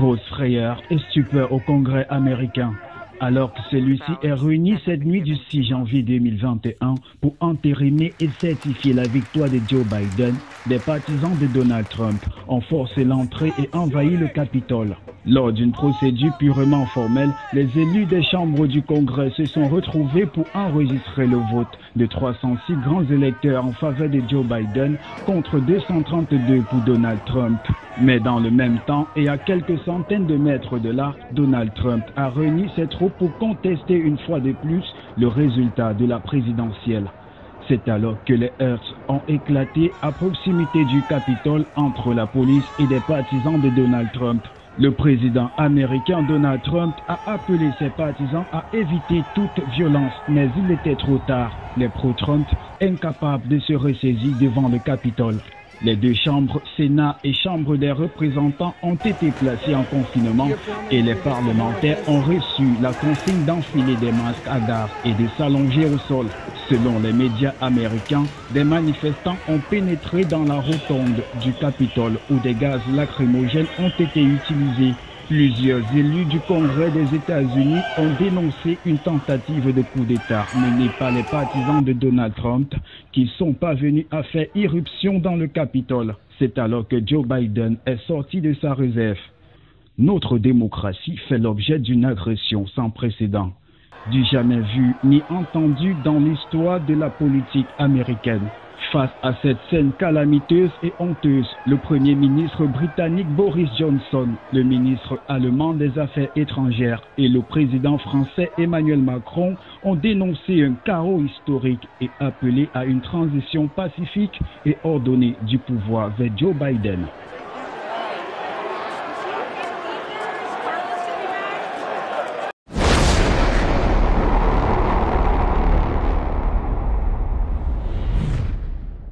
Grosse frayeur et stupeur au Congrès américain, alors que celui-ci est réuni cette nuit du 6 janvier 2021 pour entériner et certifier la victoire de Joe Biden. Des partisans de Donald Trump ont forcé l'entrée et envahi le Capitole. Lors d'une procédure purement formelle, les élus des chambres du Congrès se sont retrouvés pour enregistrer le vote de 306 grands électeurs en faveur de Joe Biden contre 232 pour Donald Trump. Mais dans le même temps et à quelques centaines de mètres de là, Donald Trump a réuni ses troupes pour contester une fois de plus le résultat de la présidentielle. C'est alors que les heurts ont éclaté à proximité du Capitole entre la police et des partisans de Donald Trump. Le président américain Donald Trump a appelé ses partisans à éviter toute violence, mais il était trop tard. Les pro-Trump, incapables de se ressaisir devant le Capitole. Les deux chambres, Sénat et Chambre des représentants, ont été placées en confinement et les parlementaires ont reçu la consigne d'enfiler des masques à gaz et de s'allonger au sol. Selon les médias américains, des manifestants ont pénétré dans la rotonde du Capitole où des gaz lacrymogènes ont été utilisés. Plusieurs élus du Congrès des États-Unis ont dénoncé une tentative de coup d'État menée par les partisans de Donald Trump qui sont parvenus à faire irruption dans le Capitole. C'est alors que Joe Biden est sorti de sa réserve. Notre démocratie fait l'objet d'une agression sans précédent, du jamais vu ni entendu dans l'histoire de la politique américaine. Face à cette scène calamiteuse et honteuse, le Premier ministre britannique Boris Johnson, le ministre allemand des Affaires étrangères et le président français Emmanuel Macron ont dénoncé un chaos historique et appelé à une transition pacifique et ordonnée du pouvoir vers Joe Biden.